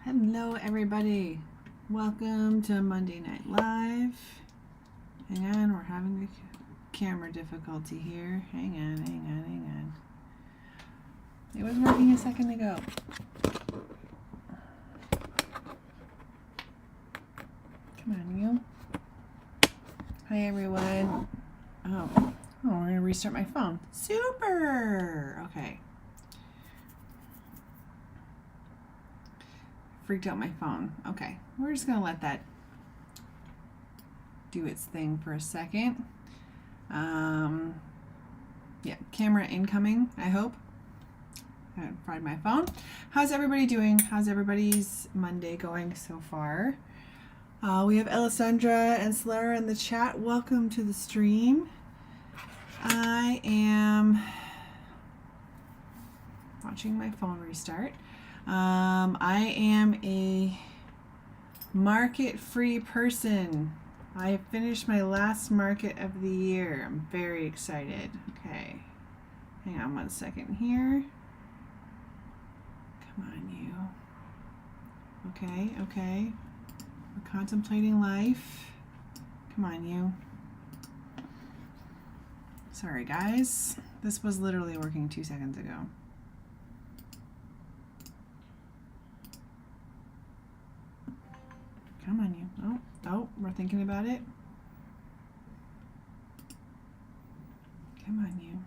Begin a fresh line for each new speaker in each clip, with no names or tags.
Hello everybody, welcome to Monday Night Live. Hang on, we're having a camera difficulty here. Hang on. It was working a second ago. Come on, you. Hi everyone. Oh, we're gonna restart my phone. Super! Okay. Freaked out my phone. Okay, we're just gonna let that do its thing for a second. Yeah, camera incoming, I hope. I haven't fried my phone. How's everybody doing? How's everybody's Monday going so far? We have Alessandra and Solara in the chat. Welcome to the stream. I am watching my phone restart. I am a market-free person. I have finished my last market of the year. I'm very excited. Okay. Hang on 1 second here. Come on, you. Okay. We're contemplating life. Come on, you. Sorry, guys. This was literally working 2 seconds ago. Come on, you. Oh, we're thinking about it. Come on, you.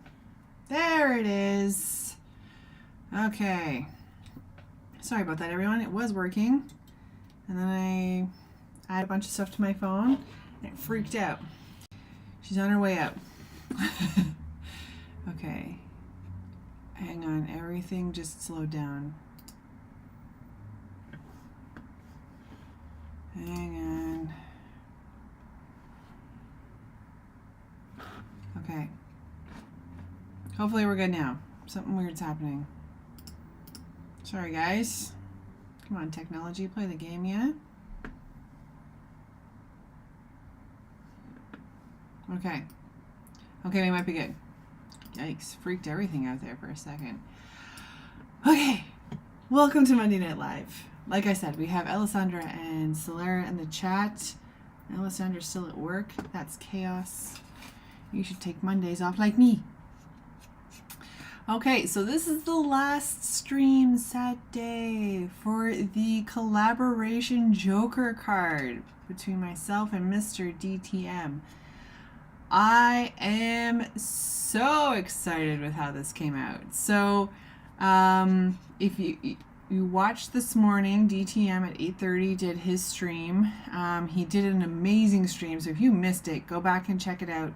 There it is. Okay. Sorry about that, everyone. It was working. And then I added a bunch of stuff to my phone, and it freaked out. She's on her way up. Okay. Hang on. Everything just slowed down. Hang on. Okay. Hopefully we're good now. Something weird's happening. Sorry, guys. Come on, technology. Play the game yet? Okay. Okay, we might be good. Yikes. Freaked everything out there for a second. Okay. Welcome to Monday Night Live. Like I said, we have Alessandra and Solara in the chat. Alessandra's still at work. That's chaos. You should take Mondays off like me. Okay, so this is the last stream Saturday for the collaboration Joker card between myself and Mr. DTM. I am so excited with how this came out. So, if you watched this morning, DTM at 8:30 did his stream. He did an amazing stream, so if you missed it, go back and check it out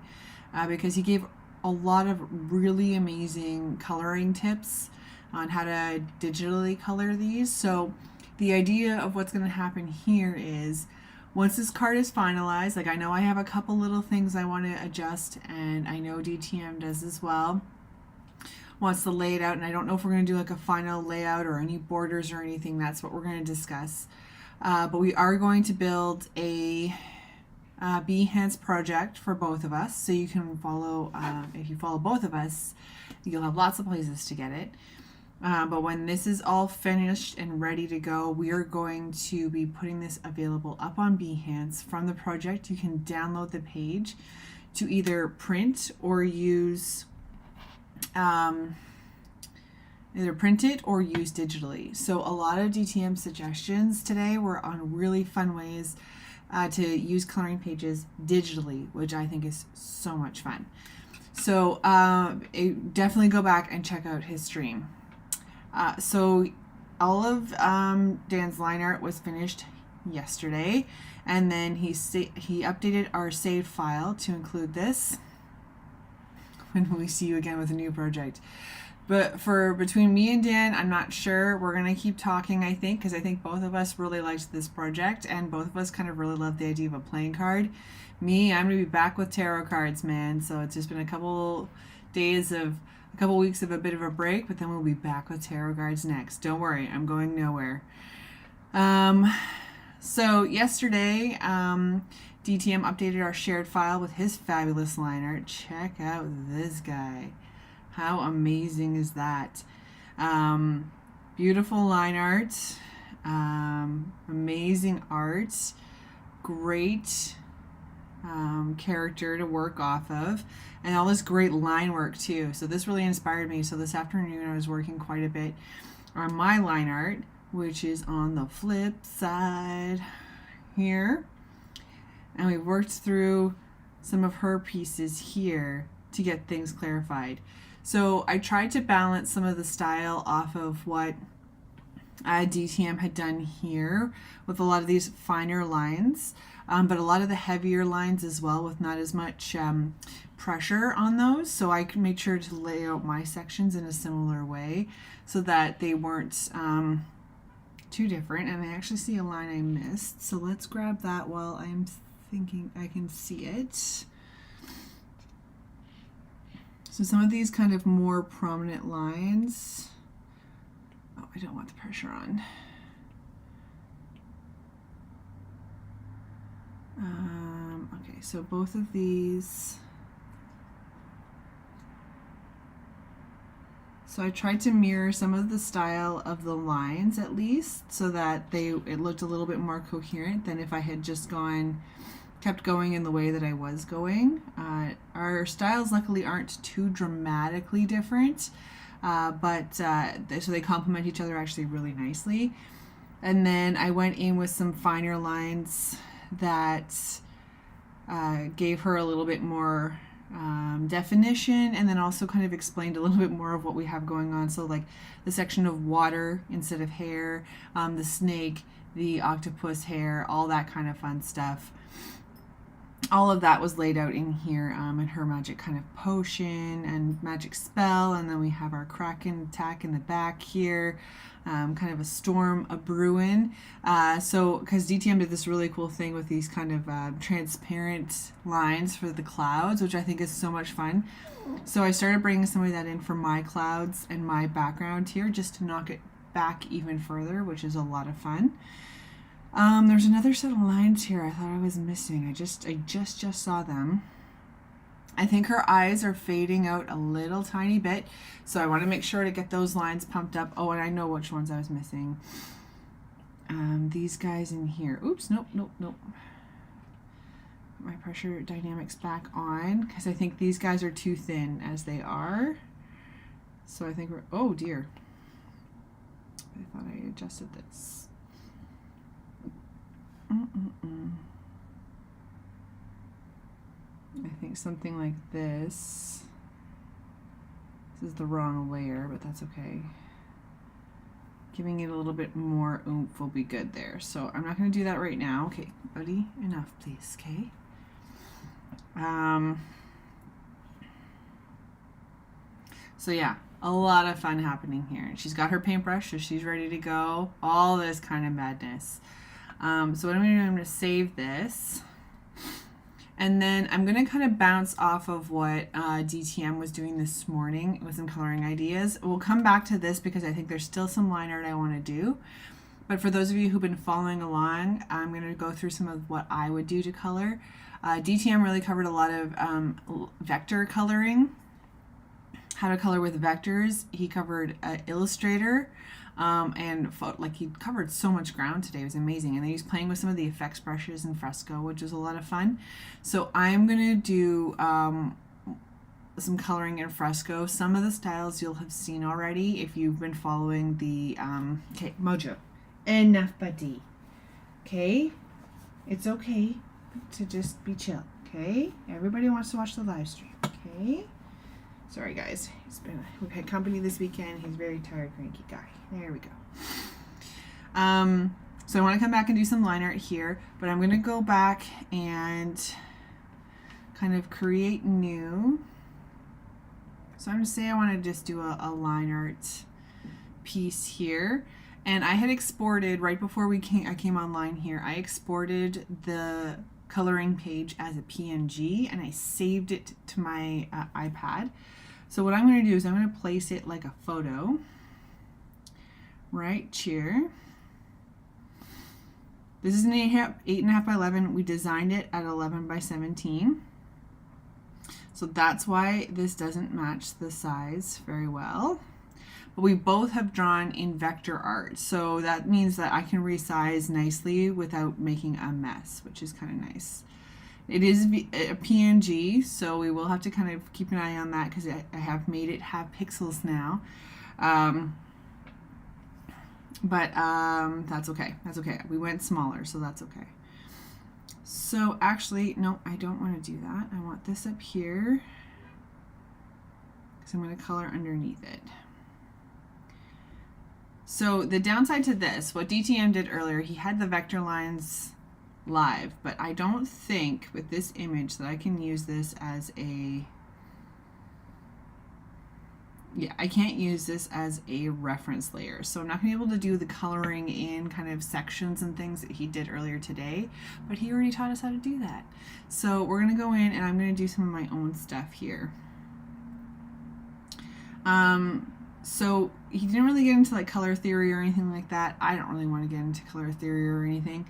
because he gave a lot of really amazing coloring tips on how to digitally color these. So the idea of what's going to happen here is once this card is finalized, like I know I have a couple little things I want to adjust, and I know DTM does as well. Wants to lay it out, and I don't know if we're going to do like a final layout or any borders or anything. That's what we're going to discuss. But we are going to build a Behance project for both of us, so you can follow. If you follow both of us, you'll have lots of places to get it. But when this is all finished and ready to go, we are going to be putting this available up on Behance from the project. You can download the page to either print or use. Either print it or use digitally. So a lot of DTM suggestions today were on really fun ways to use coloring pages digitally, which I think is so much fun. So definitely go back and check out his stream. So all of Dan's line art was finished yesterday, and then he updated our saved file to include this when we see you again with a new project. But for between me and Dan, I'm not sure. We're going to keep talking, I think, because I think both of us really liked this project, and both of us kind of really love the idea of a playing card. Me, I'm going to be back with tarot cards, man. So it's just been a couple weeks of a bit of a break, but then we'll be back with tarot cards next. Don't worry, I'm going nowhere. So yesterday, DTM updated our shared file with his fabulous line art. Check out this guy. How amazing is that? Beautiful line art. Amazing art, great character to work off of, and all this great line work too. So this really inspired me. So this afternoon I was working quite a bit on my line art, which is on the flip side here. And we worked through some of her pieces here to get things clarified. So I tried to balance some of the style off of what DTM had done here with a lot of these finer lines, but a lot of the heavier lines as well with not as much pressure on those. So I can make sure to lay out my sections in a similar way so that they weren't too different. And I actually see a line I missed, so let's grab that while I'm thinking I can see it. So some of these kind of more prominent lines, oh, I don't want the pressure on. Okay, so both of these. So I tried to mirror some of the style of the lines at least, so that it looked a little bit more coherent than if I had just kept going in the way that I was going. Our styles luckily aren't too dramatically different, so they complement each other actually really nicely. And then I went in with some finer lines that gave her a little bit more definition, and then also kind of explained a little bit more of what we have going on. So like the section of water instead of hair, the snake, the octopus hair, all that kind of fun stuff. All of that was laid out in here, and her magic kind of potion and magic spell, and then we have our kraken attack in the back here, kind of a storm a brewing. So because DTM did this really cool thing with these kind of transparent lines for the clouds, which I think is so much fun. So I started bringing some of that in for my clouds and my background here, just to knock it back even further, which is a lot of fun. There's another set of lines here I thought I was missing. I just saw them. I think her eyes are fading out a little tiny bit, so I want to make sure to get those lines pumped up. Oh, and I know which ones I was missing. These guys in here. Oops, nope. My pressure dynamics back on, because I think these guys are too thin as they are. So I think we're, oh dear. I thought I adjusted this. I think something like this. This is the wrong layer, but that's okay. Giving it a little bit more oomph will be good there. So I'm not going to do that right now. Okay, buddy, enough, please. Okay. So yeah, a lot of fun happening here. And she's got her paintbrush, so she's ready to go. All this kind of madness. So what I'm going to do, I'm going to save this. And then I'm going to kind of bounce off of what DTM was doing this morning with some coloring ideas. We'll come back to this because I think there's still some line art I want to do. But for those of you who've been following along, I'm going to go through some of what I would do to color. DTM really covered a lot of vector coloring, how to color with vectors. He covered Illustrator. Like he covered so much ground today. It was amazing. And then he's playing with some of the effects brushes in Fresco, which was a lot of fun. So I'm gonna do some coloring in Fresco. Some of the styles you'll have seen already if you've been following the okay, Mojo, enough buddy. Okay, it's okay to just be chill. Okay, everybody wants to watch the live stream. Okay, sorry guys, we've had company this weekend. He's a very tired, cranky guy. There we go. So I want to come back and do some line art here, but I'm going to go back and kind of create new. So I'm going to say I want to just do a line art piece here. And I had exported right before I came online here. I exported the coloring page as a PNG and I saved it to my iPad. So what I'm going to do is I'm going to place it like a photo right here. This is an 8.5 by 11. We designed it at 11 by 17. So that's why this doesn't match the size very well. but we both have drawn in vector art. So that means that I can resize nicely without making a mess, which is kind of nice. It is a PNG, so we will have to kind of keep an eye on that because I have made it have pixels now. But that's okay. That's okay. We went smaller, so that's okay. So actually, no, I don't want to do that. I want this up here because I'm going to color underneath it. So the downside to this, what DTM did earlier, he had the vector lines live, but I don't think with this image that I can use this as a, yeah, I can't use this as a reference layer. So I'm not going to be able to do the coloring in kind of sections and things that he did earlier today, but he already taught us how to do that. So we're going to go in and I'm going to do some of my own stuff here. So he didn't really get into like color theory or anything like that. I don't really want to get into color theory or anything.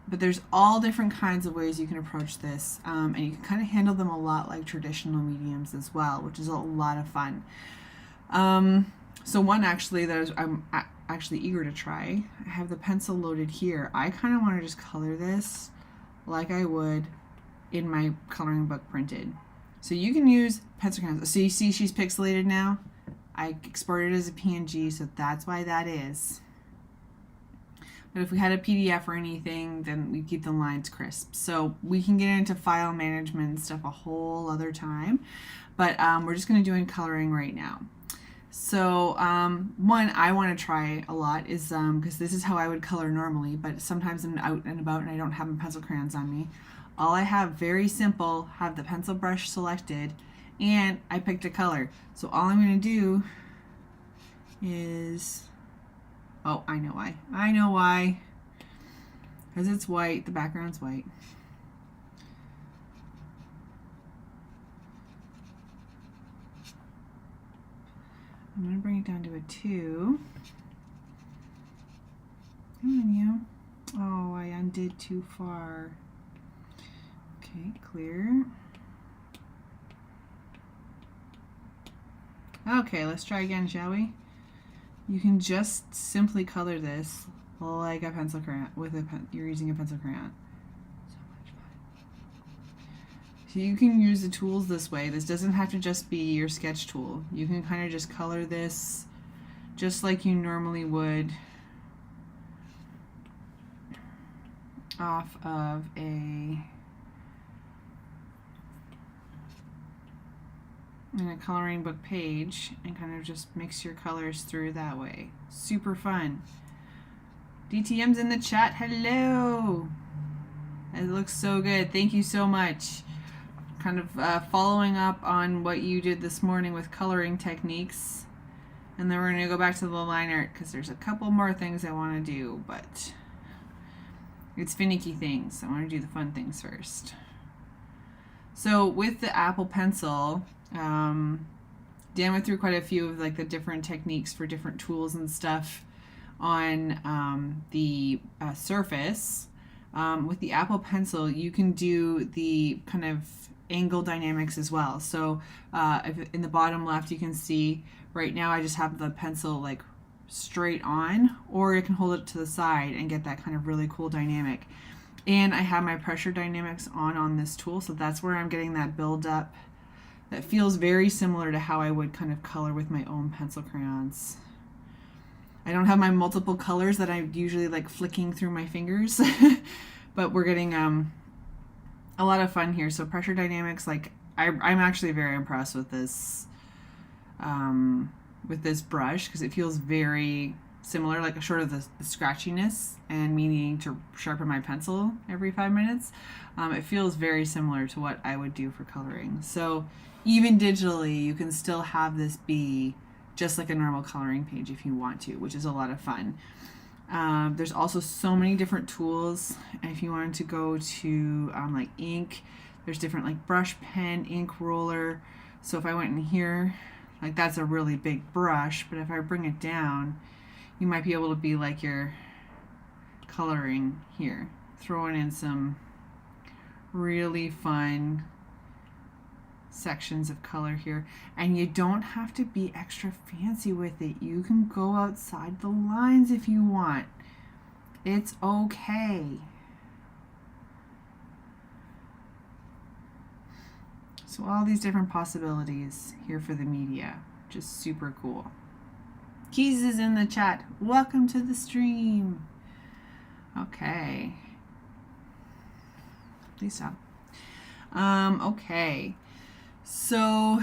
But there's all different kinds of ways you can approach this, and you can kind of handle them a lot like traditional mediums as well, which is a lot of fun. So one actually that I'm actually eager to try, I have the pencil loaded here. I kind of want to just color this like I would in my coloring book printed. So you can use pencil crayons. So you see she's pixelated now. I exported it as a PNG, so that's why that is. But if we had a PDF or anything, then we'd keep the lines crisp. So we can get into file management and stuff a whole other time. But we're just going to do in coloring right now. So one I want to try a lot is, because this is how I would color normally, but sometimes I'm out and about and I don't have my pencil crayons on me. All I have, very simple, have the pencil brush selected, and I picked a color. So all I'm going to do is, oh, I know why. I know why. Because it's white, the background's white. I'm going to bring it down to a 2. Come on, you. Oh, I undid too far. Okay, clear. Okay, let's try again, shall we? You can just simply color this like a pencil crayon with a you're using a pencil crayon. So much fun. So you can use the tools this way. This doesn't have to just be your sketch tool. You can kind of just color this just like you normally would off of in a coloring book page and kind of just mix your colors through that way. Super fun. DTM's in the chat. Hello. It looks so good. Thank you so much. Kind of following up on what you did this morning with coloring techniques. And then we're going to go back to the line art because there's a couple more things I want to do, but it's finicky things. I want to do the fun things first. So with the Apple Pencil, Dan went through quite a few of like the different techniques for different tools and stuff on the Surface. With the Apple Pencil, you can do the kind of angle dynamics as well. So if in the bottom left, you can see right now I just have the pencil like straight on, or you can hold it to the side and get that kind of really cool dynamic. And I have my pressure dynamics on this tool, so that's where I'm getting that build up that feels very similar to how I would kind of color with my own pencil crayons. I don't have my multiple colors that I usually like flicking through my fingers, but we're getting a lot of fun here. So pressure dynamics, like I'm actually very impressed with this brush because it feels very similar, like short of the scratchiness and me needing to sharpen my pencil every 5 minutes. It feels very similar to what I would do for coloring. So even digitally, you can still have this be just like a normal coloring page if you want to, which is a lot of fun. There's also so many different tools. If you wanted to go to like ink, there's different like brush, pen, ink roller. So if I went in here, like that's a really big brush, but if I bring it down, you might be able to be like your coloring here, throwing in some really fun sections of color here, and you don't have to be extra fancy with it. You can go outside the lines if you want. It's okay. So all these different possibilities here for the media, just super cool. Keys is in the chat. Welcome to the stream. Okay. Please stop. Okay. So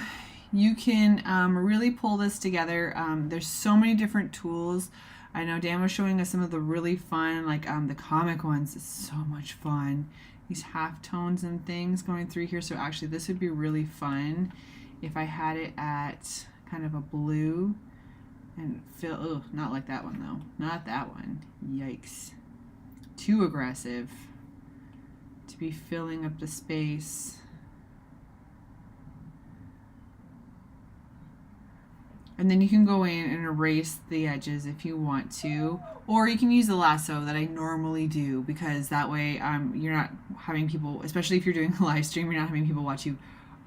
you can really pull this together. There's so many different tools. I know Dan was showing us some of the really fun, like the comic ones. It's so much fun. These half tones and things going through here. So actually this would be really fun if I had it at kind of a blue and fill, oh, not like that one though. Not that one. Yikes. Too aggressive to be filling up the space. And then you can go in and erase the edges if you want to, or you can use the lasso that I normally do, because that way you're not having people, especially if you're doing a live stream, you're not having people watch you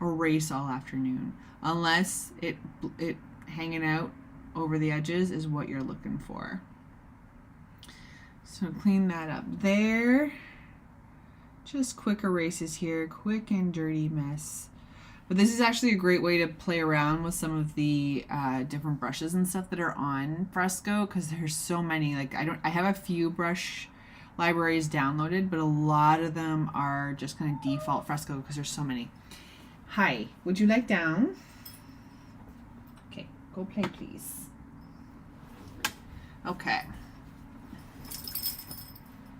erase all afternoon, unless it hanging out over the edges is what you're looking for. So clean that up there. Just quick erases here, quick and dirty mess. But this is actually a great way to play around with some of the different brushes and stuff that are on Fresco, because there's so many. Like I have a few brush libraries downloaded, but a lot of them are just kind of default Fresco because there's so many. Hi, would you like down? Okay, go play please. Okay.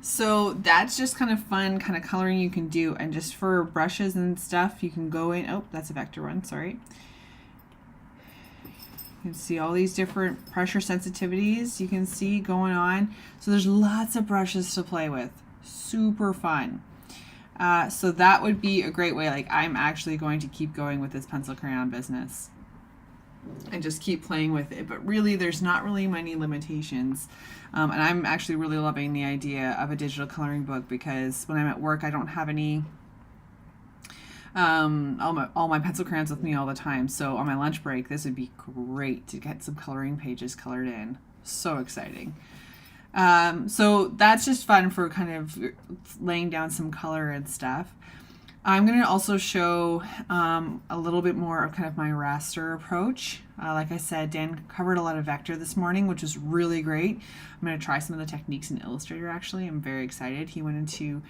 So that's just kind of fun kind of coloring you can do, and just for brushes and stuff you can go in, oh that's a vector one, sorry. You can see all these different pressure sensitivities you can see going on. So there's lots of brushes to play with, super fun. So that would be a great way. Like I'm actually going to keep going with this pencil crayon business and just keep playing with it, but really there's not really many limitations. And I'm actually really loving the idea of a digital coloring book, because when I'm at work I don't have any all my pencil crayons with me all the time. So on my lunch break this would be great to get some coloring pages colored in. So exciting. So that's just fun for kind of laying down some color and stuff. I'm going to also show a little bit more of kind of my raster approach. Like I said, Dan covered a lot of vector this morning, which was really great. I'm going to try some of the techniques in Illustrator actually. I'm very excited. He went into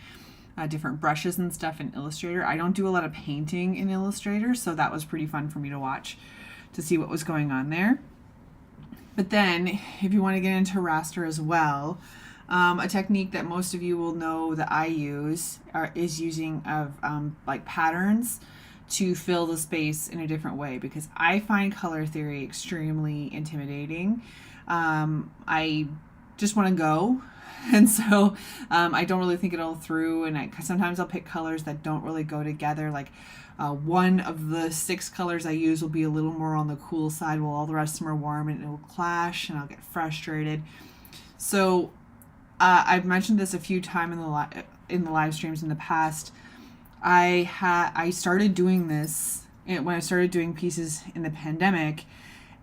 different brushes and stuff in Illustrator. I don't do a lot of painting in Illustrator, so that was pretty fun for me to watch to see what was going on there. But then if you want to get into raster as well, a technique that most of you will know that I use is using of like patterns to fill the space in a different way, because I find color theory extremely intimidating. I just want to go, and so I don't really think it all through, and sometimes I'll pick colors that don't really go together. Like one of the 6 colors I use will be a little more on the cool side while all the rest of them are warm, and it will clash and I'll get frustrated. So I've mentioned this a few times in the live streams in the past. I started doing this when I started doing pieces in the pandemic,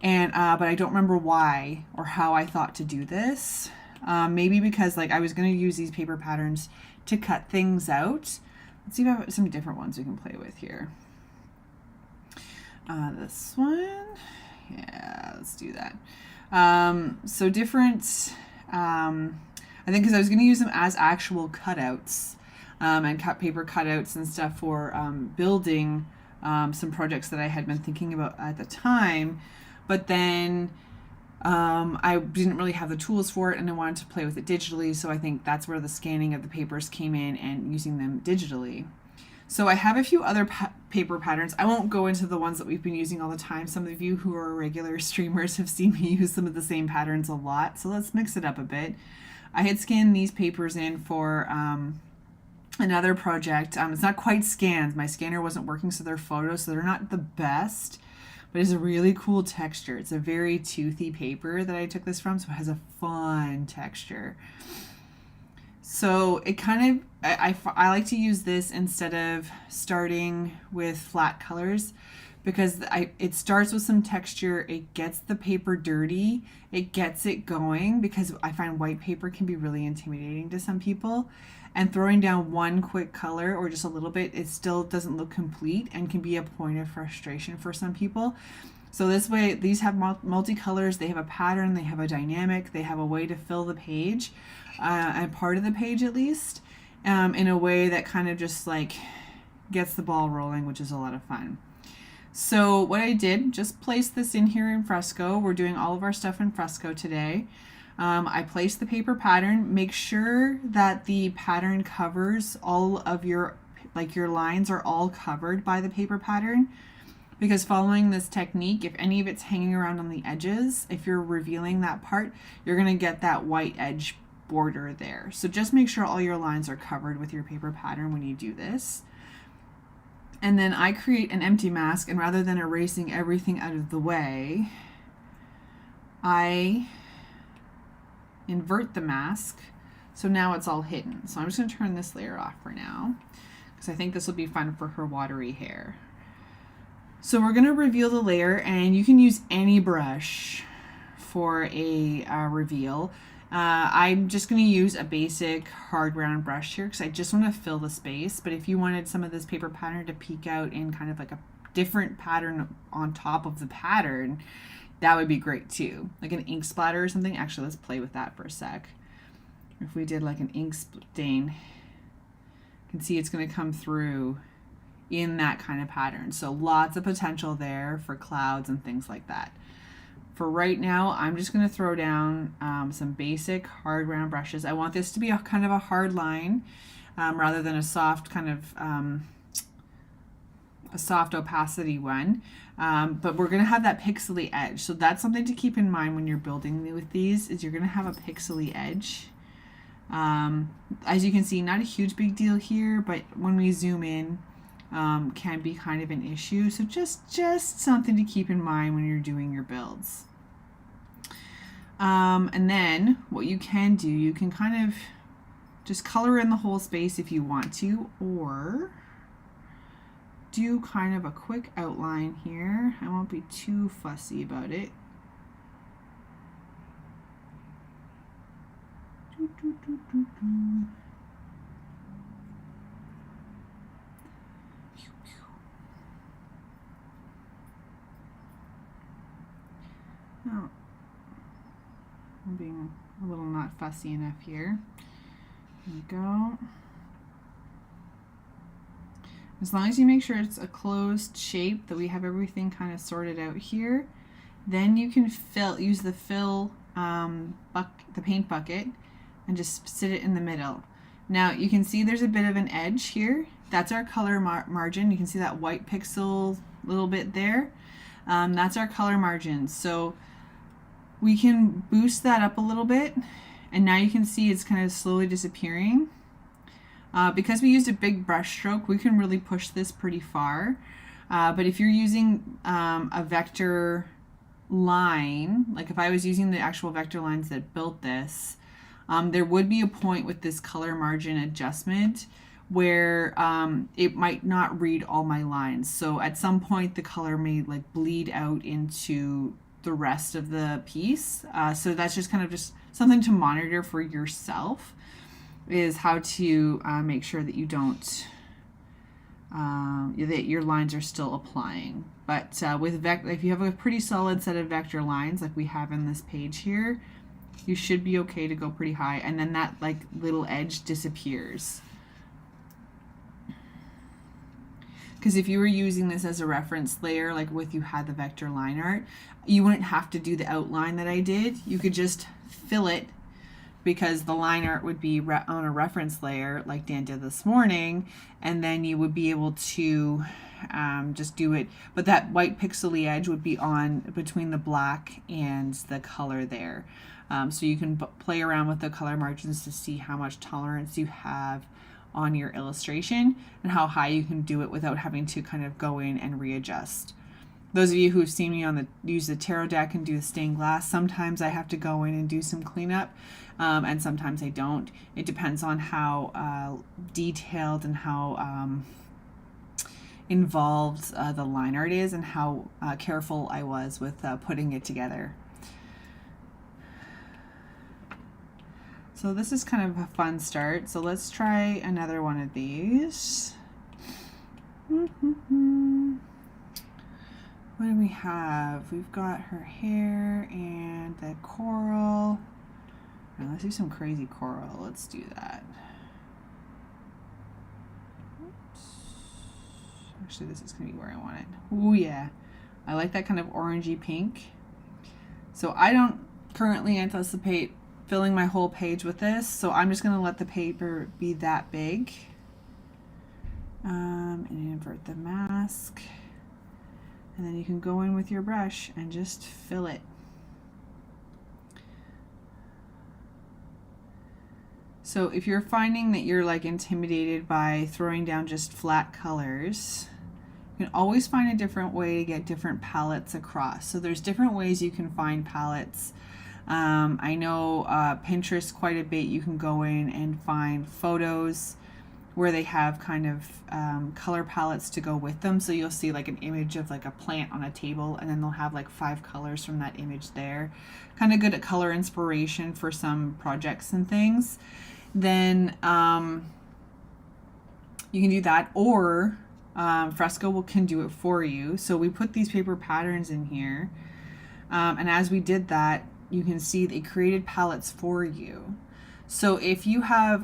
and but I don't remember why or how I thought to do this. Maybe because like I was going to use these paper patterns to cut things out. Let's see if I have some different ones we can play with here. This one, yeah, let's do that. So different. I think because I was going to use them as actual cutouts and cut paper cutouts and stuff for building some projects that I had been thinking about at the time, but then I didn't really have the tools for it and I wanted to play with it digitally, so I think that's where the scanning of the papers came in and using them digitally. So I have a few other paper patterns. I won't go into the ones that we've been using all the time. Some of you who are regular streamers have seen me use some of the same patterns a lot, so let's mix it up a bit. I had scanned these papers in for another project. It's not quite scanned. My scanner wasn't working, so they're photos, so they're not the best, but it's a really cool texture. It's a very toothy paper that I took this from, so it has a fun texture. So it kind of, I like to use this instead of starting with flat colors, because it starts with some texture, it gets the paper dirty, it gets it going, because I find white paper can be really intimidating to some people. And throwing down one quick color or just a little bit, it still doesn't look complete and can be a point of frustration for some people. So this way, these have multicolors, they have a pattern, they have a dynamic, they have a way to fill the page, and part of the page at least, in a way that kind of just like gets the ball rolling, which is a lot of fun. So what I did, just placed this in here in fresco. We're doing all of our stuff in fresco today. I placed the paper pattern. Make sure that the pattern covers all of your lines are all covered by the paper pattern, because following this technique, if any of it's hanging around on the edges, if you're revealing that part, you're going to get that white edge border there. So just make sure all your lines are covered with your paper pattern when you do this. And then I create an empty mask, and rather than erasing everything out of the way, I invert the mask, so now it's all hidden. So I'm just going to turn this layer off for now, because I think this will be fun for her watery hair. So we're going to reveal the layer, and you can use any brush for a reveal. I'm just going to use a basic hard round brush here because I just want to fill the space. But if you wanted some of this paper pattern to peek out in kind of like a different pattern on top of the pattern, that would be great too. Like an ink splatter or something. Actually, let's play with that for a sec. If we did like an ink stain, you can see it's going to come through in that kind of pattern. So lots of potential there for clouds and things like that. For right now, I'm just going to throw down some basic hard round brushes. I want this to be a kind of a hard line rather than a soft kind of a soft opacity one. But we're going to have that pixely edge. So that's something to keep in mind when you're building with these, is you're going to have a pixely edge. As you can see, not a huge big deal here, but when we zoom in, can be kind of an issue. So just something to keep in mind when you're doing your builds. And then what you can do, you can kind of just color in the whole space if you want to, or do kind of a quick outline here. I won't be too fussy about it. Oh, I'm being a little not fussy enough here. There we go. As long as you make sure it's a closed shape, that we have everything kind of sorted out here, then you can use the the paint bucket and just sit it in the middle. Now you can see there's a bit of an edge here. That's our color margin. You can see that white pixel little bit there. That's our color margin. So we can boost that up a little bit, and now you can see it's kind of slowly disappearing. Because we used a big brush stroke, we can really push this pretty far. But if you're using a vector line, like if I was using the actual vector lines that built this, there would be a point with this color margin adjustment where it might not read all my lines. So at some point the color may like bleed out into the rest of the piece. So that's just kind of just something to monitor for yourself, is how to make sure that you don't, that your lines are still applying. But if you have a pretty solid set of vector lines like we have in this page here, you should be okay to go pretty high, and then that like little edge disappears. Because if you were using this as a reference layer, like if you had the vector line art, you wouldn't have to do the outline that I did. You could just fill it, because the line art would be on a reference layer like Dan did this morning, and then you would be able to just do it. But that white pixely edge would be on between the black and the color there. So you can play around with the color margins to see how much tolerance you have on your illustration and how high you can do it without having to kind of go in and readjust. those of you who've seen me use the tarot deck and do the stained glass, sometimes I have to go in and do some cleanup, and sometimes I don't. It depends on how detailed and how involved the line art is, and how careful I was with putting it together. So this is kind of a fun start. So let's try another one of these. What do we have? We've got her hair and the coral. Now let's do some crazy coral. Let's do that. Oops. Actually, this is going to be where I want it. Oh yeah. I like that kind of orangey pink. So I don't currently anticipate filling my whole page with this, so I'm just going to let the paper be that big. And invert the mask. And then you can go in with your brush and just fill it. So if you're finding that you're like intimidated by throwing down just flat colors, you can always find a different way to get different palettes across. So there's different ways you can find palettes. I know Pinterest quite a bit. You can go in and find photos where they have kind of color palettes to go with them. So you'll see like an image of like a plant on a table, and then they'll have like 5 colors from that image there. Kind of good at color inspiration for some projects and things. Then you can do that, or Fresco can do it for you. So we put these paper patterns in here, and as we did that, you can see they created palettes for you. So if you have,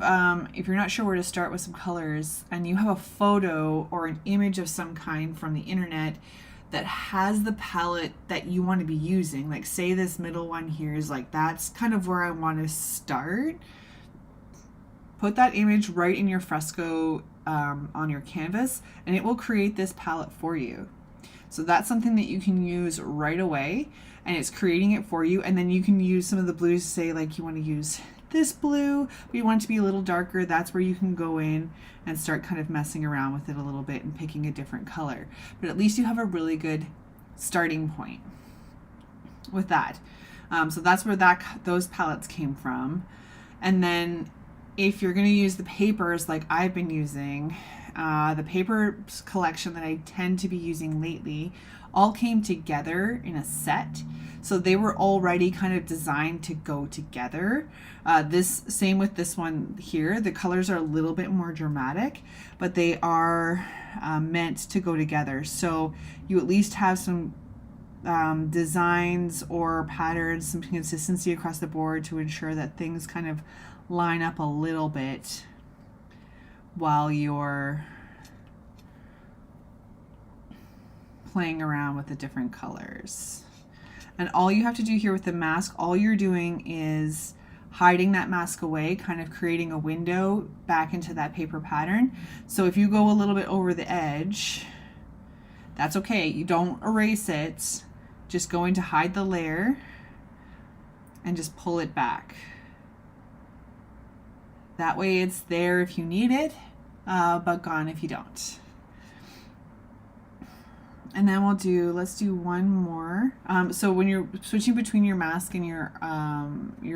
if you're not sure where to start with some colors, and you have a photo or an image of some kind from the internet that has the palette that you want to be using, like say this middle one here is like, that's kind of where I want to start, put that image right in your Fresco on your canvas, and it will create this palette for you. So that's something that you can use right away, and it's creating it for you. And then you can use some of the blues to say like you want to use this blue, but you want it to be a little darker. That's where you can go in and start kind of messing around with it a little bit and picking a different color. But at least you have a really good starting point with that. So that's where those palettes came from. And then if you're going to use the papers like I've been using, the paper collection that I tend to be using lately all came together in a set. So they were already kind of designed to go together. Same with this one here. The colors are a little bit more dramatic, but they are meant to go together. So you at least have some designs or patterns, some consistency across the board to ensure that things kind of line up a little bit while you're playing around with the different colors. And all you have to do here with the mask, all you're doing is hiding that mask away, kind of creating a window back into that paper pattern. So if you go a little bit over the edge, that's okay. You don't erase it. Just go in to hide the layer and just pull it back. That way it's there if you need it, but gone if you don't. And then let's do one more. So when you're switching between your mask and your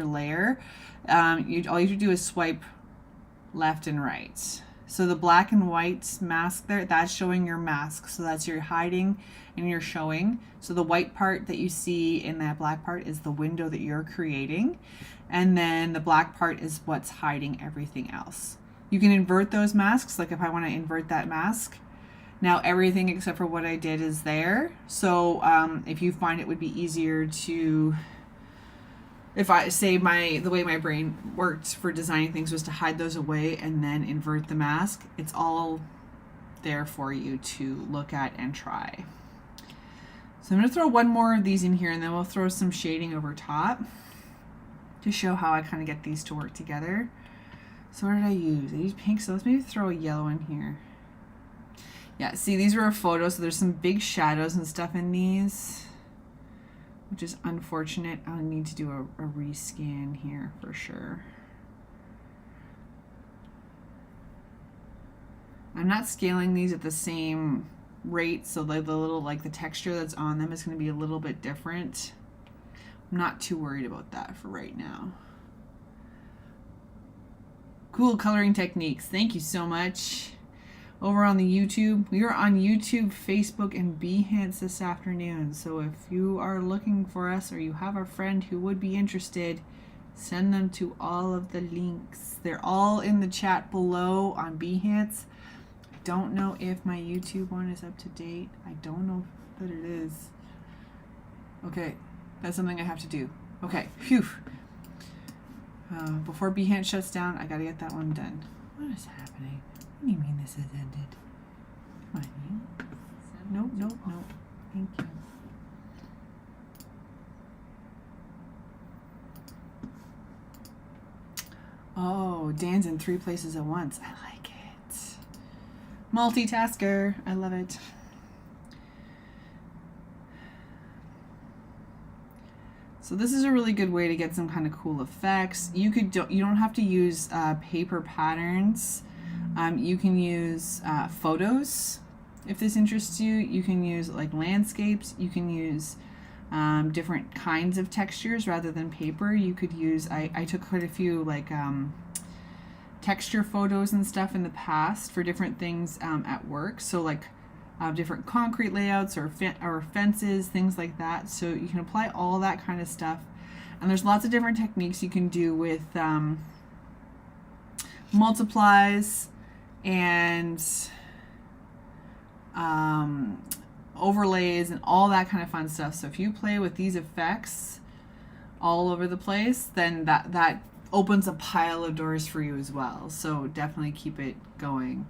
layer, all you have to do is swipe left and right. So the black and white mask there, that's showing your mask. So that's your hiding and your showing. So the white part that you see in that black part is the window that you're creating. And then the black part is what's hiding everything else. You can invert those masks. Like if I want to invert that mask, now everything except for what I did is there. So if you find it would be easier to, if I say the way my brain worked for designing things was to hide those away and then invert the mask, it's all there for you to look at and try. So I'm going to throw one more of these in here, and then we'll throw some shading over top to show how I kind of get these to work together. So what did I use? I used pink, so let's maybe throw a yellow in here. Yeah, see, these were a photo, so there's some big shadows and stuff in these, which is unfortunate. I'll need to do a rescan here for sure. I'm not scaling these at the same rate, so the little, like the texture that's on them is going to be a little bit different. I'm not too worried about that for right now. Cool coloring techniques. Thank you so much. Over on the YouTube, we are on YouTube, Facebook, and Behance this afternoon. So if you are looking for us or you have a friend who would be interested, send them to all of the links. They're all in the chat below on Behance. I don't know if my YouTube one is up to date. I don't know that it is. Okay, that's something I have to do. Okay, phew. Before Behance shuts down, I gotta get that one done. What is happening? What do you mean this has ended? Come on, you. Nope, nope, nope. Thank you. Oh, Dan's in 3 places at once. I like it. Multitasker. I love it. So this is a really good way to get some kind of cool effects. You don't have to use paper patterns. You can use photos if this interests you. You can use like landscapes. You can use different kinds of textures rather than paper. You could use, I took quite a few like texture photos and stuff in the past for different things at work. So like different concrete layouts or fences, things like that. So you can apply all that kind of stuff. And there's lots of different techniques you can do with multiplies and overlays and all that kind of fun stuff. So if you play with these effects all over the place, then that opens a pile of doors for you as well. So definitely keep it going.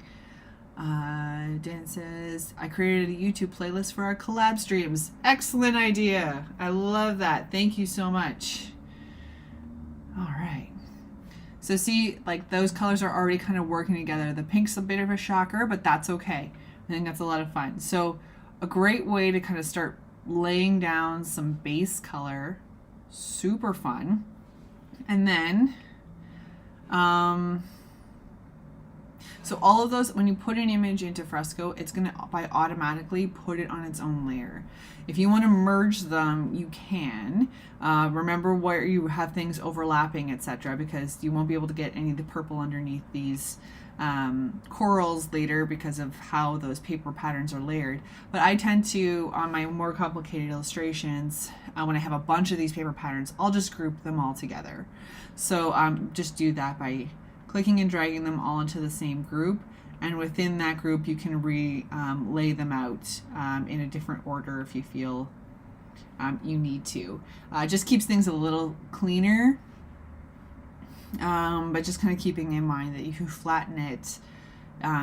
Dan says, I created a YouTube playlist for our collab streams. Excellent idea. I love that. Thank you so much. All right. So see, like those colors are already kind of working together. The pink's a bit of a shocker, but that's okay. I think that's a lot of fun. So a great way to kind of start laying down some base color. Super fun. And then, so all of those, when you put an image into Fresco, it's going to automatically put it on its own layer. If you want to merge them, you can. Remember where you have things overlapping, etc., because you won't be able to get any of the purple underneath these corals later because of how those paper patterns are layered. But I tend to, on my more complicated illustrations, when I have a bunch of these paper patterns, I'll just group them all together. So just do that by clicking and dragging them all into the same group, and within that group you can lay them out in a different order if you feel you need to. Just keeps things a little cleaner, but just kind of keeping in mind that if you flatten it,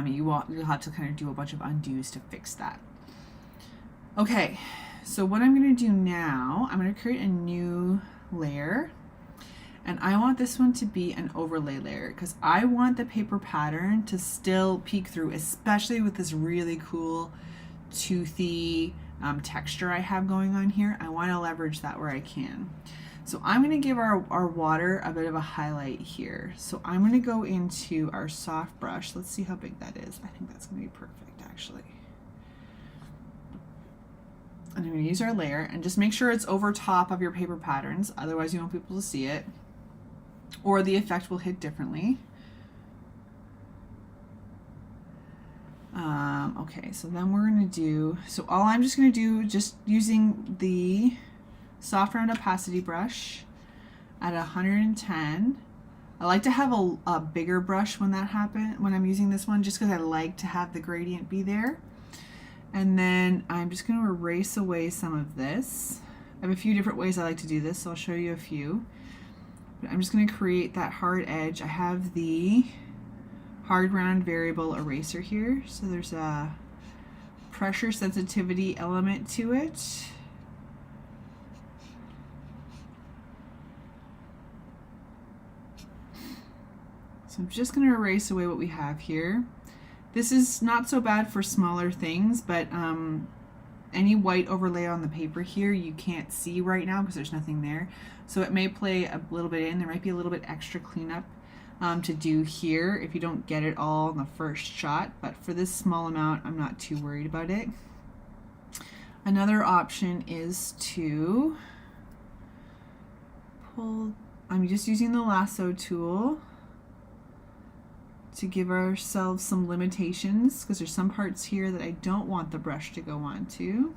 you'll have to kind of do a bunch of undos to fix that. Okay, so what I'm going to do now, I'm going to create a new layer. And I want this one to be an overlay layer because I want the paper pattern to still peek through, especially with this really cool toothy texture I have going on here. I want to leverage that where I can. So I'm going to give our water a bit of a highlight here. So I'm going to go into our soft brush. Let's see how big that is. I think that's going to be perfect actually. And I'm going to use our layer and just make sure it's over top of your paper patterns. Otherwise you won't be able to see it, or the effect will hit differently. Okay, so then we're going to do, so all I'm just going to do, just using the soft round opacity brush at 110. I like to have a bigger brush when that happens, when I'm using this one, just because I like to have the gradient be there. And then I'm just going to erase away some of this. I have a few different ways I like to do this, so I'll show you a few. But I'm just going to create that hard edge. I have the hard round variable eraser here, so there's a pressure sensitivity element to it. So I'm just going to erase away what we have here. This is not so bad for smaller things, but any white overlay on the paper here you can't see right now because there's nothing there. So it may play a little bit in. There might be a little bit extra cleanup to do here if you don't get it all in the first shot, but for this small amount, I'm not too worried about it. Another option is to pull, I'm just using the lasso tool to give ourselves some limitations because there's some parts here that I don't want the brush to go on to.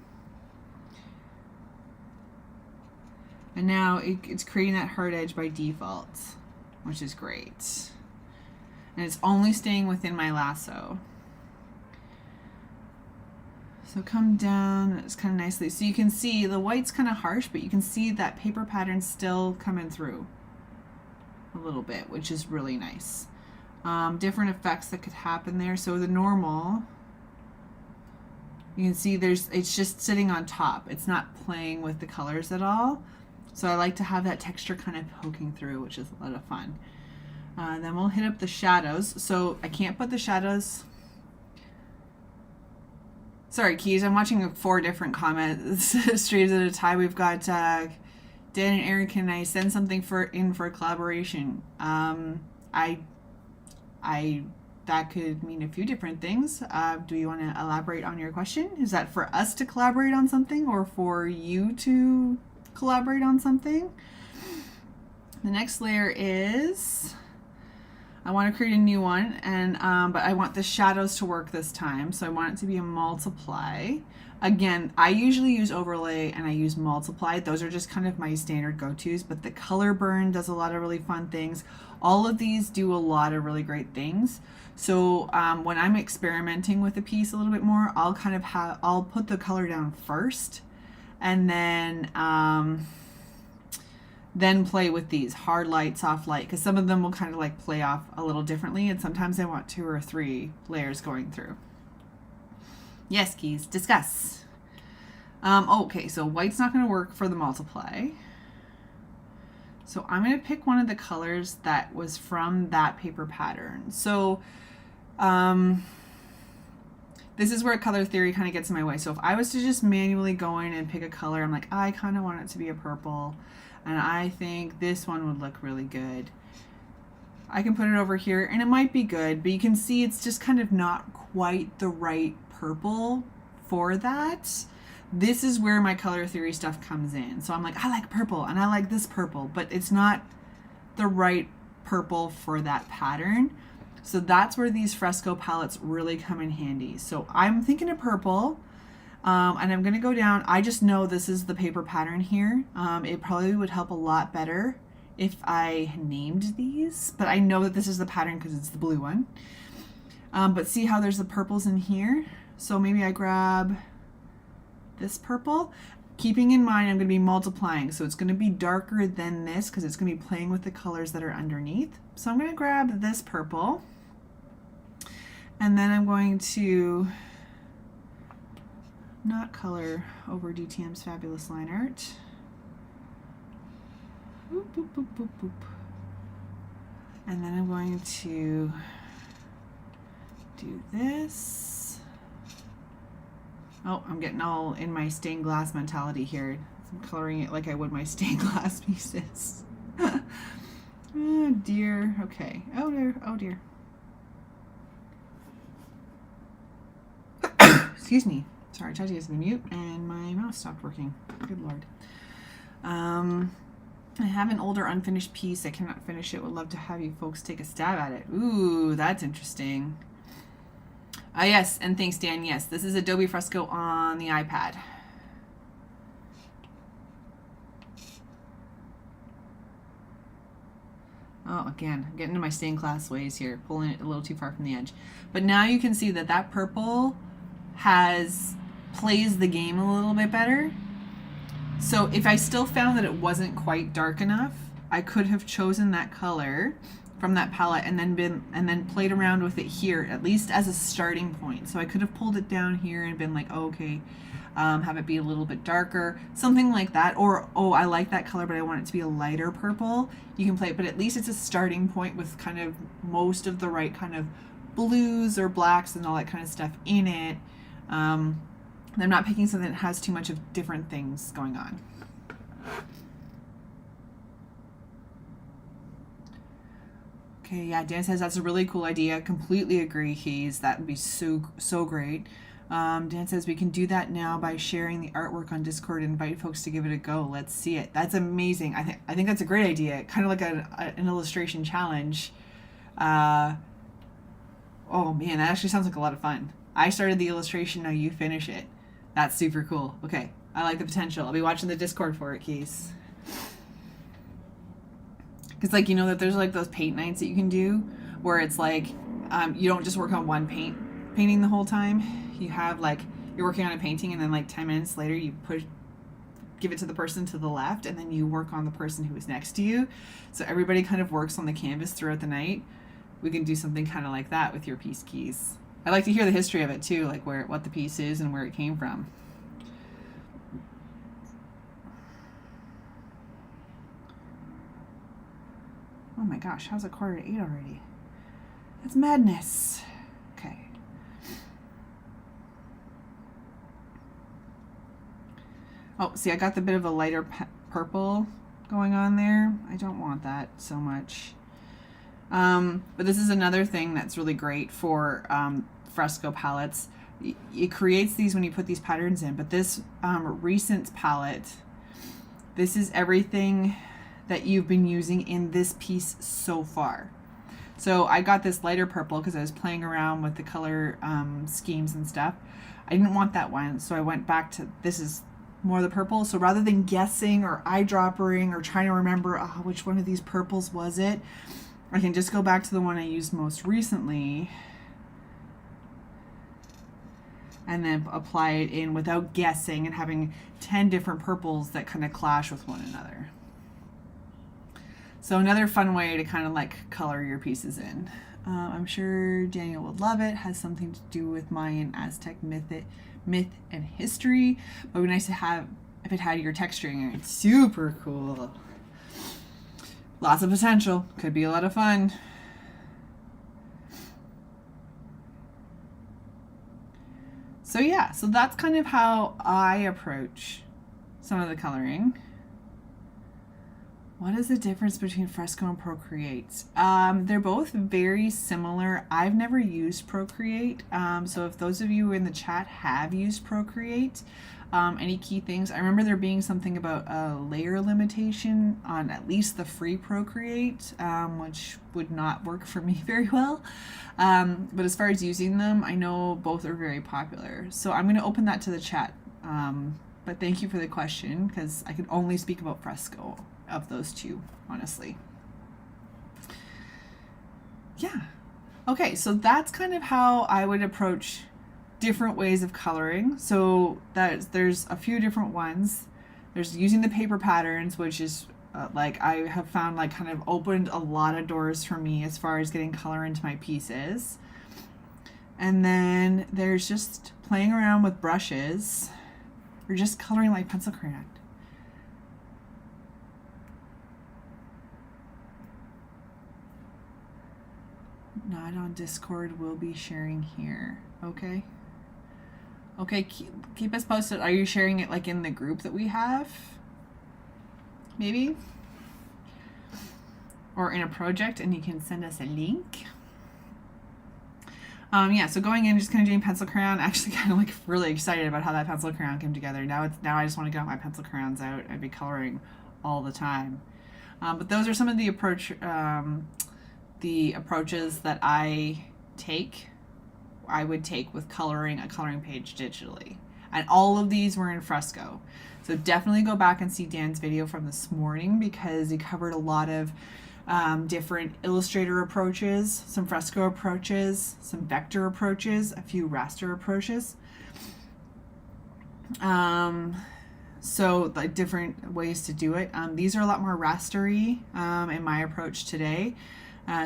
And now it's creating that hard edge by default, which is great. And it's only staying within my lasso. So come down, it's kind of nicely. So you can see the white's kind of harsh, but you can see that paper pattern still coming through a little bit, which is really nice. Different effects that could happen there. So the normal, you can see it's just sitting on top. It's not playing with the colors at all. So I like to have that texture kind of poking through, which is a lot of fun. Then we'll hit up the shadows. So I can't put the shadows. Sorry, Keys, I'm watching 4 different comments streams at a time. We've got Dan and Aaron, can I send something for a collaboration? That could mean a few different things. Do you want to elaborate on your question? Is that for us to collaborate on something or for you to collaborate on something? The next layer is, I want to create a new one, and but I want the shadows to work this time, so I want it to be a multiply. Again, I usually use overlay and I use multiply. Those are just kind of my standard go-tos, but the color burn does a lot of really fun things. All of these do a lot of really great things. So when I'm experimenting with a piece a little bit more, I'll kind of I'll put the color down first, and then play with these hard light, soft light, because some of them will kind of like play off a little differently, and sometimes I want 2 or 3 layers going through. Yes, Keys, discuss. Okay, so white's not going to work for the multiply. So I'm going to pick one of the colors that was from that paper pattern. So this is where color theory kind of gets in my way. So if I was to just manually go in and pick a color, I'm like, I kind of want it to be a purple, and I think this one would look really good. I can put it over here and it might be good, but you can see it's just kind of not quite the right purple for that. This is where my color theory stuff comes in. So I'm like, I like purple and I like this purple, but it's not the right purple for that pattern. So that's where these fresco palettes really come in handy. So I'm thinking of purple, and I'm going to go down. I just know this is the paper pattern here. It probably would help a lot better if I named these, but I know that this is the pattern because it's the blue one. But see how there's the purples in here? So maybe I grab this purple, keeping in mind I'm going to be multiplying, so it's going to be darker than this because it's going to be playing with the colors that are underneath. So I'm going to grab this purple, and then I'm going to not color over DTM's fabulous line art. Boop, boop, boop, boop, boop. And then I'm going to do this. Oh, I'm getting all in my stained glass mentality here. I'm coloring it like I would my stained glass pieces. Oh dear. Okay. Oh dear. Oh dear. Excuse me. Sorry, Tati is in the mute and my mouse stopped working. Good Lord. I have an older unfinished piece. I cannot finish it. Would love to have you folks take a stab at it. Ooh, that's interesting. Yes, and thanks, Dan. Yes, this is Adobe Fresco on the iPad. Oh, again, I'm getting into my stained glass ways here, pulling it a little too far from the edge. But now you can see that that purple plays the game a little bit better. So if I still found that it wasn't quite dark enough, I could have chosen that color from that palette and then played around with it here, at least as a starting point. So I could have pulled it down here and been like, oh, okay, have it be a little bit darker, something like that. Or, oh, I like that color, but I want it to be a lighter purple. You can play it, but at least it's a starting point with kind of most of the right kind of blues or blacks and all that kind of stuff in it. I'm not picking something that has too much of different things going on. Okay, yeah, Dan says that's a really cool idea. Completely agree, Hues. That would be so great. Dan says we can do that now by sharing the artwork on Discord and invite folks to give it a go. Let's see it. That's amazing. I think that's a great idea. Kind of like an illustration challenge. Oh man, that actually sounds like a lot of fun. I started the illustration, now you finish it. That's super cool. Okay, I like the potential. I'll be watching the Discord for it, Keys. Because, like, you know that there's like those paint nights that you can do where it's like you don't just work on one painting the whole time. You have like, you're working on a painting and then like 10 minutes later you give it to the person to the left and then you work on the person who is next to you. So everybody kind of works on the canvas throughout the night. We can do something kind of like that with your piece, Keys. I'd like to hear the history of it too, like what the piece is and where it came from. Oh my gosh, how's it 7:45 already? That's madness. Okay. Oh, see, I got the bit of a lighter purple going on there. I don't want that so much. But this is another thing that's really great for fresco palettes. It creates these when you put these patterns in, but this recent palette, this is everything that you've been using in this piece so far. So I got this lighter purple because I was playing around with the color schemes and stuff. I didn't want that one, so I went back to, this is more the purple. So rather than guessing or eyedroppering or trying to remember which one of these purples was it, I can just go back to the one I used most recently and then apply it in without guessing and having 10 different purples that kind of clash with one another. So another fun way to kind of like color your pieces in. I'm sure Daniel would love it. Has something to do with Mayan Aztec myth and history. But it would be nice to have if it had your texturing. It's super cool. Lots of potential. Could be a lot of fun. So yeah, so that's kind of how I approach some of the coloring. What is the difference between Fresco and Procreate? They're both very similar. I've never used Procreate, so if those of you in the chat have used Procreate, any key things? I remember there being something about a layer limitation on at least the free Procreate, which would not work for me very well. But as far as using them, I know both are very popular. So I'm going to open that to the chat. But thank you for the question, because I can only speak about Fresco of those two, honestly. Yeah. Okay, so that's kind of how I would approach different ways of coloring. So there's a few different ones. There's using the paper patterns, which is like I have found like kind of opened a lot of doors for me as far as getting color into my pieces. And then there's just playing around with brushes or just coloring like pencil crayon. Not on Discord, we'll be sharing here. Okay. Okay, keep us posted. Are you sharing it like in the group that we have? Maybe? Or in a project and you can send us a link. Yeah, so going in, just kind of doing pencil crayon, actually kind of like really excited about how that pencil crayon came together. Now I just want to get my pencil crayons out. I'd be coloring all the time. But those are some of the approaches that I would take with coloring a coloring page digitally. And all of these were in Fresco. So definitely go back and see Dan's video from this morning because he covered a lot of different Illustrator approaches, some Fresco approaches, some vector approaches, a few raster approaches. So like different ways to do it. These are a lot more rastery in my approach today.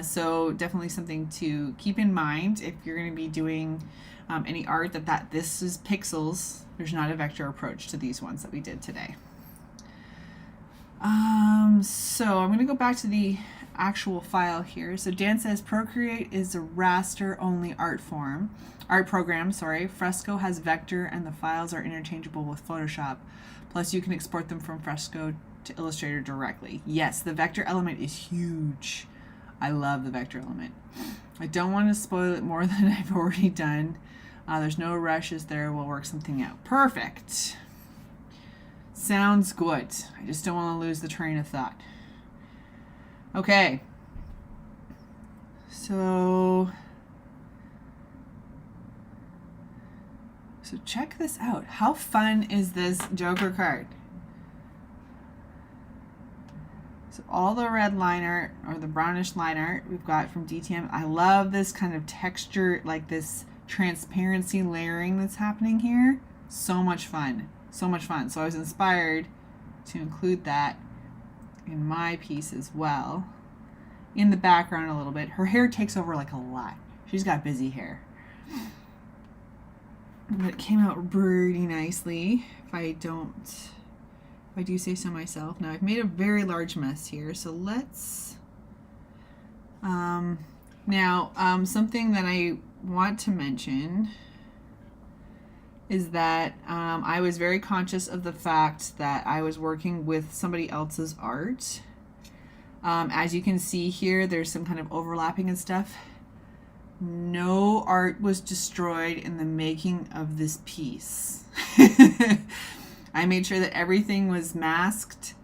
So definitely something to keep in mind if you're going to be doing any art that this is pixels. There's not a vector approach to these ones that we did today. So I'm going to go back to the actual file here. So Dan says Procreate is a raster only art program. Fresco has vector and the files are interchangeable with Photoshop. Plus you can export them from Fresco to Illustrator directly. Yes, the vector element is huge. I love the vector element. I don't want to spoil it more than I've already done. There's no rushes there. We'll work something out. Perfect. Sounds good. I just don't want to lose the train of thought. Okay. So check this out. How fun is this Joker card? So all the red line art, or the brownish line art we've got from DTM. I love this kind of texture, like this transparency layering that's happening here. So much fun. So much fun. So I was inspired to include that in my piece as well. In the background a little bit. Her hair takes over like a lot. She's got busy hair. But it came out pretty nicely, if I do say so myself. Now I've made a very large mess here, so let's something that I want to mention is that I was very conscious of the fact that I was working with somebody else's art. As you can see here, there's some kind of overlapping and stuff. No art was destroyed in the making of this piece. I made sure that everything was masked.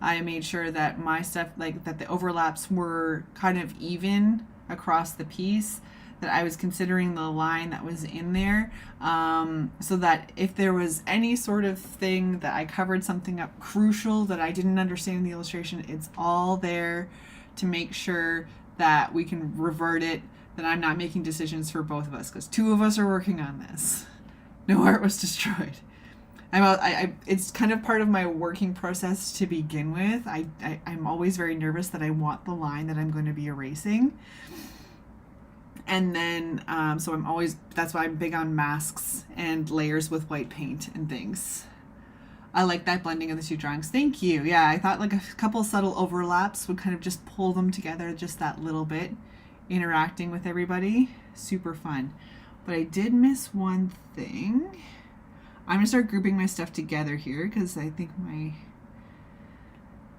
I made sure that my stuff, like that the overlaps were kind of even across the piece, that I was considering the line that was in there, so that if there was any sort of thing that I covered something up crucial that I didn't understand in the illustration, it's all there to make sure that we can revert it, that I'm not making decisions for both of us, because two of us are working on this. No art was destroyed. It's kind of part of my working process to begin with. I'm always very nervous that I want the line that I'm going to be erasing. And then, so that's why I'm big on masks and layers with white paint and things. I like that blending of the two drawings. Thank you. Yeah, I thought like a couple subtle overlaps would kind of just pull them together just that little bit, interacting with everybody. Super fun. But I did miss one thing. I'm going to start grouping my stuff together here because I think my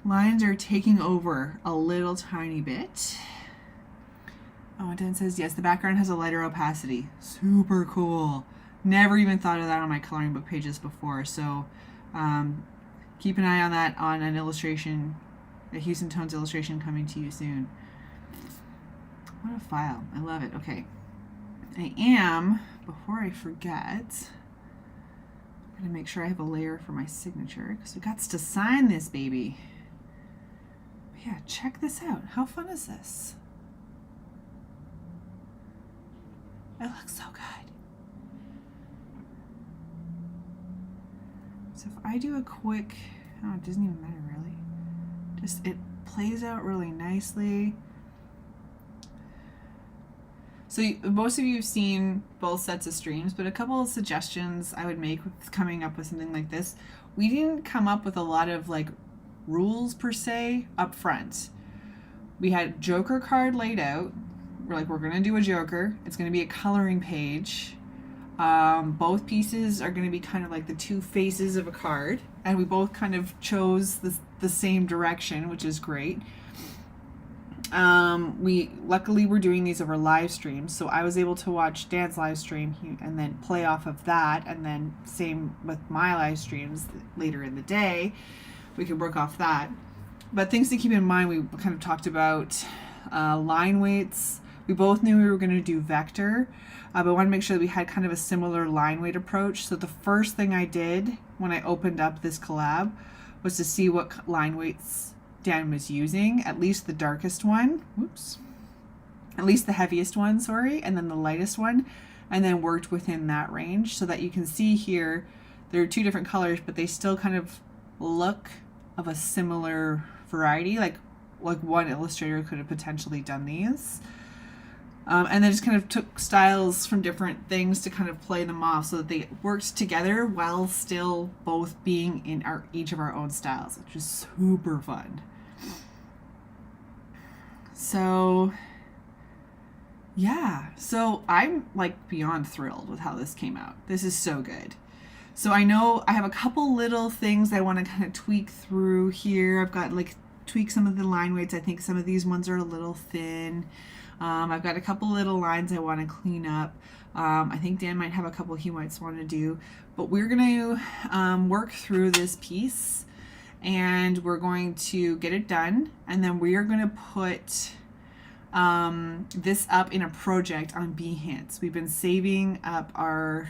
lines are taking over a little tiny bit. Oh, and then it says, yes, the background has a lighter opacity. Super cool. Never even thought of that on my coloring book pages before. So keep an eye on that on an illustration, a Hues and Tones illustration coming to you soon. What a file. I love it. Okay. Before I forget, I'm going to make sure I have a layer for my signature because we got to sign this baby. But yeah, check this out. How fun is this? It looks so good. So if I do a quick, oh, it doesn't even matter really. Just, it plays out really nicely. So most of you have seen both sets of streams, but a couple of suggestions I would make with coming up with something like this. We didn't come up with a lot of like rules per se up front. We had Joker card laid out. We're going to do a Joker. It's going to be a coloring page. Both pieces are going to be kind of like the two faces of a card. And we both kind of chose the same direction, which is great. Luckily we're doing these over live streams, so I was able to watch Dan's live stream and then play off of that, and then same with my live streams later in the day. We could work off that. But things to keep in mind, we kind of talked about line weights. We both knew we were going to do vector, but I want to make sure that we had kind of a similar line weight approach. So the first thing I did when I opened up this collab was to see what line weights Dan was using, at least the darkest one, at least the heaviest one, and then the lightest one, and then worked within that range so that you can see here there are two different colors, but they still kind of look of a similar variety, like one illustrator could have potentially done these. And then just kind of took styles from different things to kind of play them off so that they worked together while still both being in each of our own styles, which is super fun. So yeah, so I'm like beyond thrilled with how this came out. This is so good. So I know I have a couple little things I want to kind of tweak through here. I've got like tweak some of the line weights. I think some of these ones are a little thin. I've got a couple little lines I want to clean up. I think Dan might have a couple he might want to do, but we're going to work through this piece and we're going to get it done, and then we are going to put this up in a project on Behance. We've been saving up our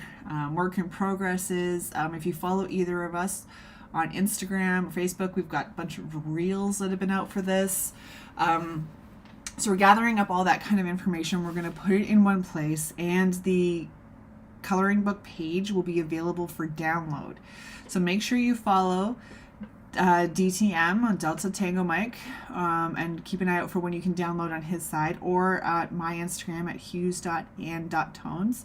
work in progresses. If you follow either of us on Instagram or Facebook, we've got a bunch of reels that have been out for this. So we're gathering up all that kind of information. We're going to put it in one place, and the coloring book page will be available for download. So make sure you follow DTM on Delta Tango Mike, and keep an eye out for when you can download on his side, or at my Instagram at hues.and.tones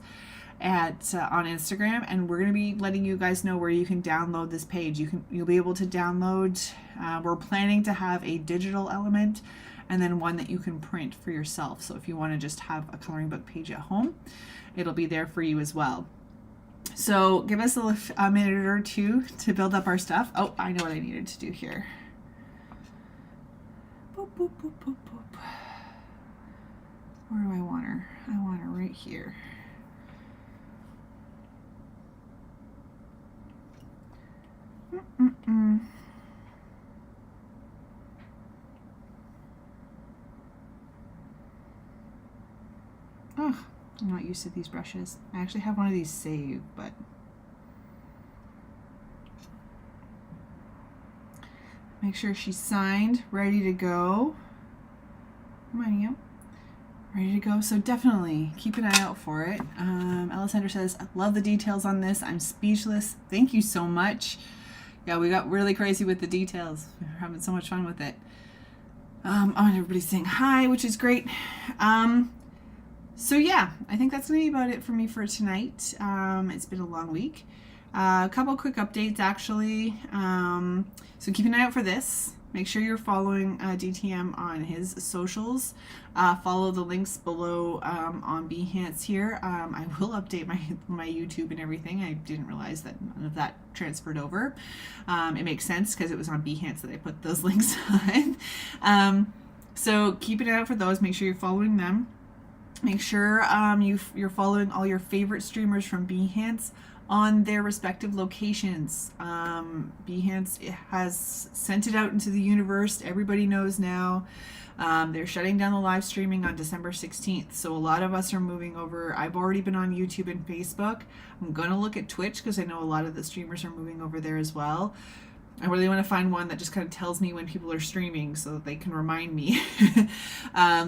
on Instagram, and we're going to be letting you guys know where you can download this page. You'll be able to download. We're planning to have a digital element and then one that you can print for yourself. So if you want to just have a coloring book page at home, it'll be there for you as well. So give us a minute or two to build up our stuff. Oh, I know what I needed to do here. Boop, boop, boop, boop, boop. Where do I want her? I want her right here. Oh, I'm not used to these brushes. I actually have one of these saved, but make sure she's signed, ready to go. Come on, you. Ready to go. So definitely keep an eye out for it. Alessandra says, I love the details on this. I'm speechless. Thank you so much. Yeah, we got really crazy with the details. We're having so much fun with it. Everybody's saying hi, which is great. So yeah, I think that's going to be about it for me for tonight. It's been a long week. A couple quick updates actually. So keep an eye out for this. Make sure you're following DTM on his socials. Follow the links below on Behance here. I will update my YouTube and everything. I didn't realize that none of that transferred over. It makes sense because it was on Behance that I put those links on. So keep an eye out for those. Make sure you're following them. Make sure you're following all your favorite streamers from Behance on their respective locations. Behance has sent it out into the universe. Everybody knows now. They're shutting down the live streaming on December 16th. So a lot of us are moving over. I've already been on YouTube and Facebook. I'm going to look at Twitch because I know a lot of the streamers are moving over there as well. I really want to find one that just kind of tells me when people are streaming so that they can remind me.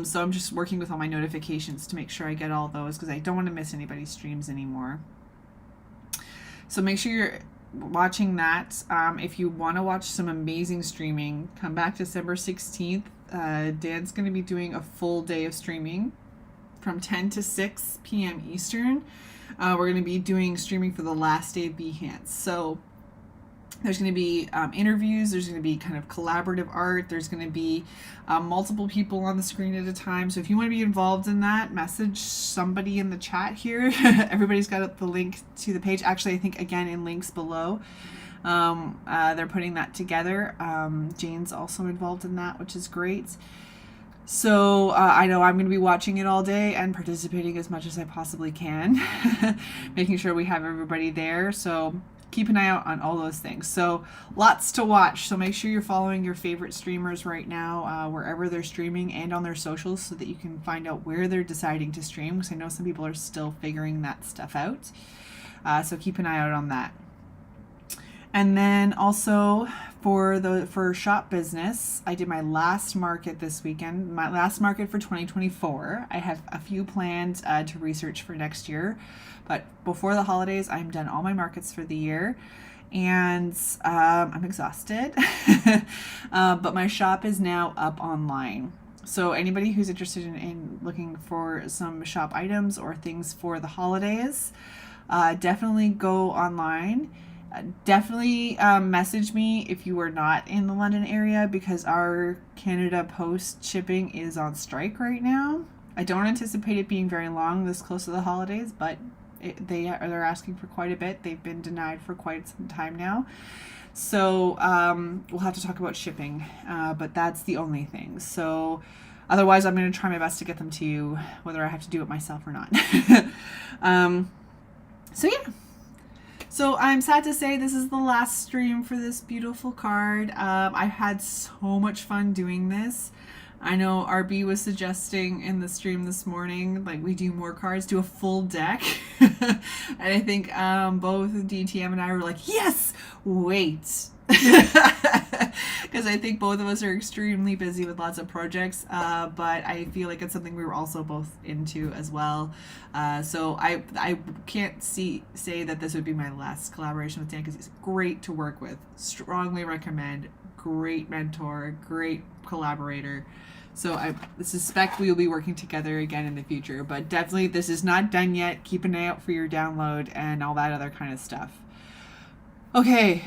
So I'm just working with all my notifications to make sure I get all those because I don't want to miss anybody's streams anymore. So make sure you're watching that. If you want to watch some amazing streaming, come back December 16th. Dan's going to be doing a full day of streaming from 10 to 6 p.m. Eastern. We're going to be doing streaming for the last day of Behance. So there's going to be interviews, there's going to be kind of collaborative art, there's going to be multiple people on the screen at a time. So if you want to be involved in that, message somebody in the chat here. Everybody's got the link to the page. Actually, I think, again, in links below. They're putting that together. Jane's also involved in that, which is great. So I know I'm going to be watching it all day and participating as much as I possibly can, making sure we have everybody there. So keep an eye out on all those things. So lots to watch. So make sure you're following your favorite streamers right now, wherever they're streaming, and on their socials so that you can find out where they're deciding to stream, because I know some people are still figuring that stuff out. So keep an eye out on that. And then also for shop business, I did my last market this weekend, my last market for 2024. I have a few planned to research for next year, but before the holidays, I'm done all my markets for the year, and I'm exhausted. But my shop is now up online. So anybody who's interested in looking for some shop items or things for the holidays, definitely go online. Definitely message me if you are not in the London area, because our Canada Post shipping is on strike right now. I don't anticipate it being very long this close to the holidays, but they're asking for quite a bit. They've been denied for quite some time now. So we'll have to talk about shipping, but that's the only thing. So otherwise, I'm going to try my best to get them to you, whether I have to do it myself or not. So yeah. So I'm sad to say this is the last stream for this beautiful card. I've had so much fun doing this. I know RB was suggesting in the stream this morning, like we do more cards, do a full deck. And I think both DTM and I were like, yes, wait. Because I think both of us are extremely busy with lots of projects, but I feel like it's something we were also both into as well. So I can't say that this would be my last collaboration with Dan, because he's great to work with. Strongly recommend. Great mentor, great collaborator. So I suspect we will be working together again in the future, but definitely this is not done yet. Keep an eye out for your download and all that other kind of stuff. Okay,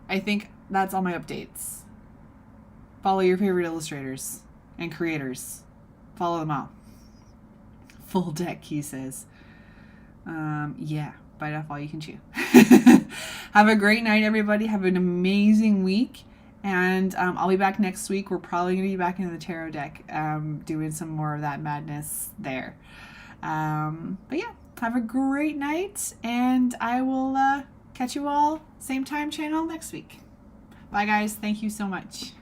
I think that's all my updates. Follow your favorite illustrators and creators. Follow them all. Full deck, he says. Yeah, bite off all you can chew. Have a great night, everybody. Have an amazing week. And I'll be back next week. We're probably going to be back into the tarot deck, doing some more of that madness there. But yeah, have a great night, and I will catch you all same time channel next week. Bye, guys. Thank you so much.